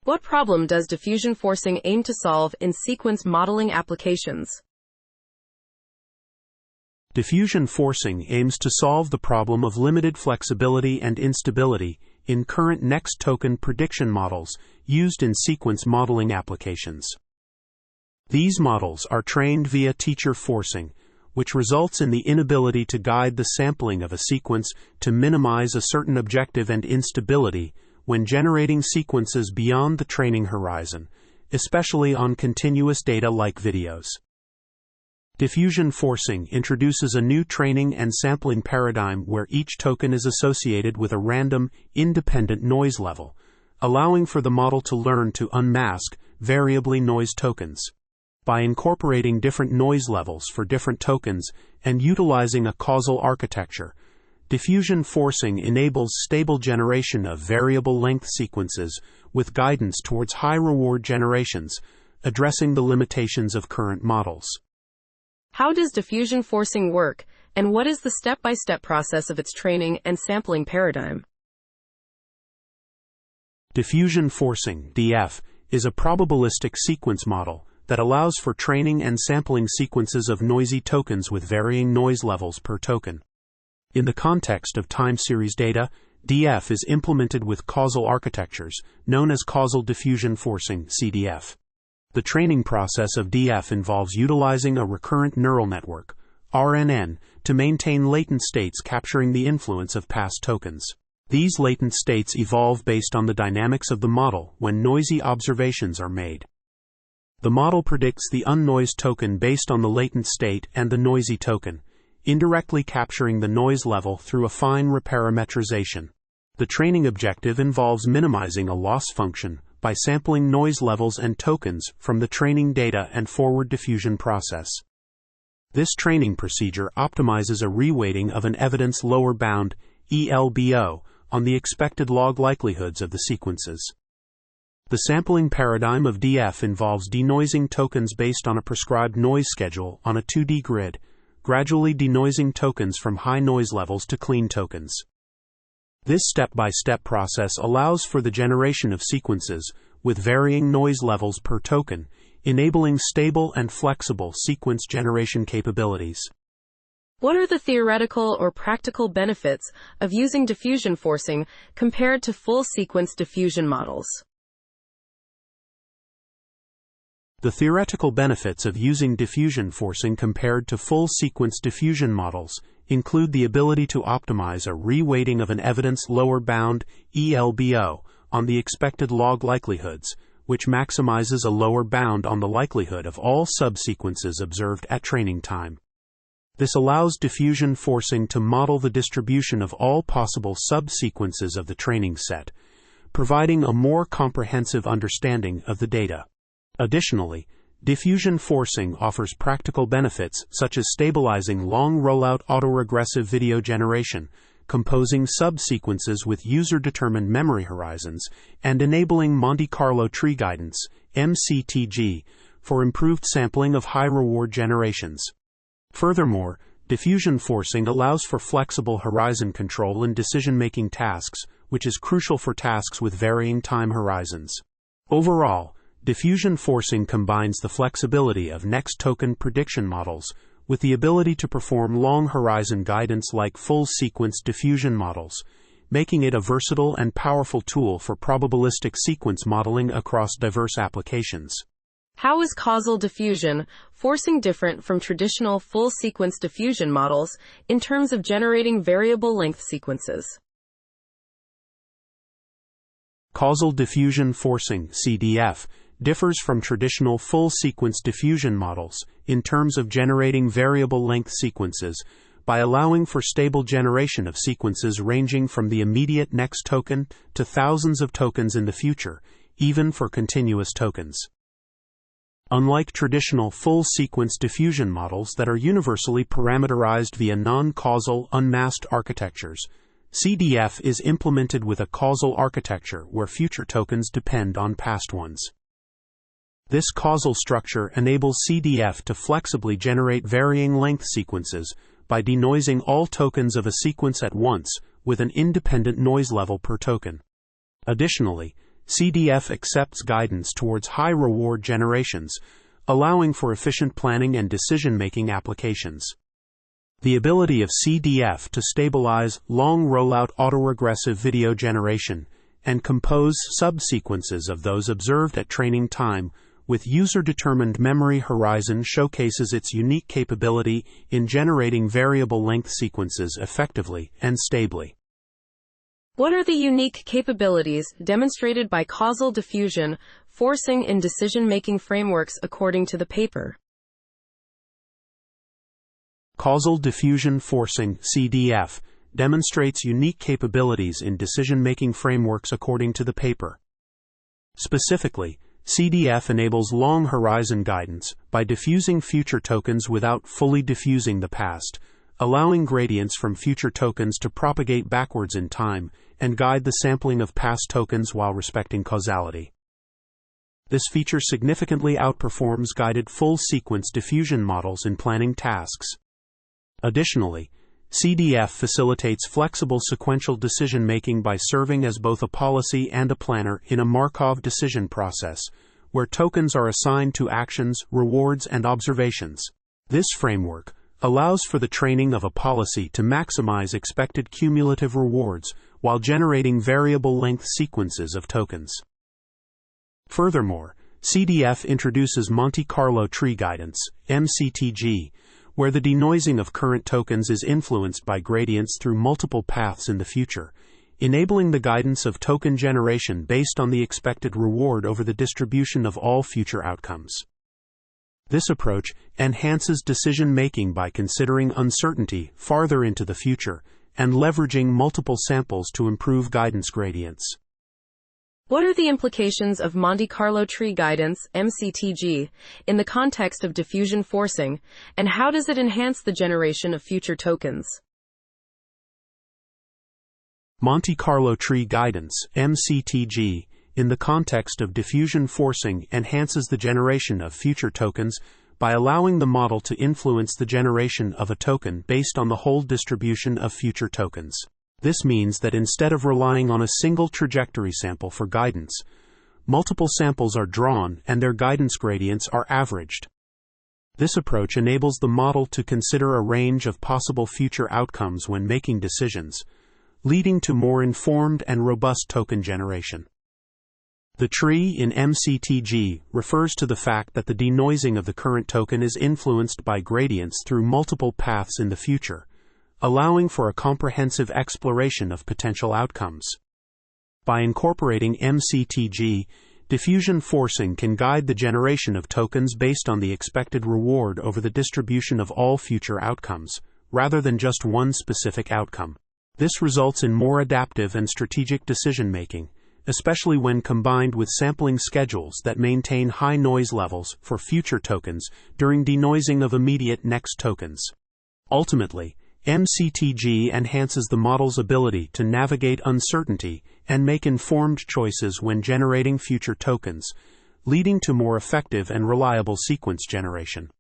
What problem does diffusion forcing aim to solve in sequence modeling applications? Diffusion forcing aims to solve the problem of limited flexibility and instability in current next token prediction models used in sequence modeling applications. These models are trained via teacher forcing, which results in the inability to guide the sampling of a sequence to minimize a certain objective and instability when generating sequences beyond the training horizon, especially on continuous data like videos. Diffusion forcing introduces a new training and sampling paradigm where each token is associated with a random, independent noise level, allowing for the model to learn to unmask variably noised tokens. By incorporating different noise levels for different tokens and utilizing a causal architecture, diffusion forcing enables stable generation of variable length sequences with guidance towards high-reward generations, addressing the limitations of current models. How does diffusion forcing work, and what is the step-by-step process of its training and sampling paradigm? Diffusion forcing, DF, is a probabilistic sequence model that allows for training and sampling sequences of noisy tokens with varying noise levels per token. In the context of time series data, DF is implemented with causal architectures, known as causal diffusion forcing, CDF. The training process of DF involves utilizing a recurrent neural network, RNN, to maintain latent states capturing the influence of past tokens. These latent states evolve based on the dynamics of the model when noisy observations are made. The model predicts the unnoised token based on the latent state and the noisy token, indirectly capturing the noise level through a fine reparametrization. The training objective involves minimizing a loss function by sampling noise levels and tokens from the training data and forward diffusion process. This training procedure optimizes a reweighting of an evidence lower bound, ELBO, on the expected log likelihoods of the sequences. The sampling paradigm of DF involves denoising tokens based on a prescribed noise schedule on a 2D grid, gradually denoising tokens from high noise levels to clean tokens. This step-by-step process allows for the generation of sequences with varying noise levels per token, enabling stable and flexible sequence generation capabilities. What are the theoretical or practical benefits of using diffusion forcing compared to full sequence diffusion models? The theoretical benefits of using diffusion forcing compared to full sequence diffusion models include the ability to optimize a reweighting of an evidence lower bound, ELBO, on the expected log likelihoods, which maximizes a lower bound on the likelihood of all subsequences observed at training time. This allows diffusion forcing to model the distribution of all possible subsequences of the training set, providing a more comprehensive understanding of the data. Additionally, diffusion forcing offers practical benefits such as stabilizing long rollout autoregressive video generation, composing subsequences with user-determined memory horizons, and enabling Monte Carlo tree guidance, MCTG, for improved sampling of high-reward generations. Furthermore, diffusion forcing allows for flexible horizon control in decision-making tasks, which is crucial for tasks with varying time horizons. Overall, diffusion forcing combines the flexibility of next token prediction models with the ability to perform long horizon guidance like full sequence diffusion models, making it a versatile and powerful tool for probabilistic sequence modeling across diverse applications. How is causal diffusion forcing different from traditional full sequence diffusion models in terms of generating variable length sequences? Causal diffusion forcing, CDF, differs from traditional full-sequence diffusion models in terms of generating variable-length sequences by allowing for stable generation of sequences ranging from the immediate next token to thousands of tokens in the future, even for continuous tokens. Unlike traditional full-sequence diffusion models that are universally parameterized via non-causal, unmasked architectures, CDF is implemented with a causal architecture where future tokens depend on past ones. This causal structure enables CDF to flexibly generate varying length sequences by denoising all tokens of a sequence at once with an independent noise level per token. Additionally, CDF accepts guidance towards high-reward generations, allowing for efficient planning and decision-making applications. The ability of CDF to stabilize long-rollout autoregressive video generation and compose subsequences of those observed at training time with user-determined memory horizon showcases its unique capability in generating variable-length sequences effectively and stably. What are the unique capabilities demonstrated by causal diffusion forcing in decision-making frameworks according to the paper? Causal diffusion forcing (CDF) demonstrates unique capabilities in decision-making frameworks according to the paper. Specifically, CDF enables long-horizon guidance by diffusing future tokens without fully diffusing the past, allowing gradients from future tokens to propagate backwards in time and guide the sampling of past tokens while respecting causality. This feature significantly outperforms guided full-sequence diffusion models in planning tasks. Additionally, CDF facilitates flexible sequential decision-making by serving as both a policy and a planner in a Markov decision process, where tokens are assigned to actions, rewards, and observations. This framework allows for the training of a policy to maximize expected cumulative rewards while generating variable-length sequences of tokens. Furthermore, CDF introduces Monte Carlo tree guidance, MCTG, where the denoising of current tokens is influenced by gradients through multiple paths in the future, enabling the guidance of token generation based on the expected reward over the distribution of all future outcomes. This approach enhances decision-making by considering uncertainty farther into the future and leveraging multiple samples to improve guidance gradients. What are the implications of Monte Carlo tree guidance, MCTG, in the context of diffusion forcing, and how does it enhance the generation of future tokens? Monte Carlo tree guidance, MCTG, in the context of diffusion forcing enhances the generation of future tokens by allowing the model to influence the generation of a token based on the whole distribution of future tokens. This means that instead of relying on a single trajectory sample for guidance, multiple samples are drawn and their guidance gradients are averaged. This approach enables the model to consider a range of possible future outcomes when making decisions, leading to more informed and robust token generation. The tree in MCTG refers to the fact that the denoising of the current token is influenced by gradients through multiple paths in the future, allowing for a comprehensive exploration of potential outcomes. By incorporating MCTG, diffusion forcing can guide the generation of tokens based on the expected reward over the distribution of all future outcomes, rather than just one specific outcome. This results in more adaptive and strategic decision-making, especially when combined with sampling schedules that maintain high noise levels for future tokens during denoising of immediate next tokens. Ultimately, MCTG enhances the model's ability to navigate uncertainty and make informed choices when generating future tokens, leading to more effective and reliable sequence generation.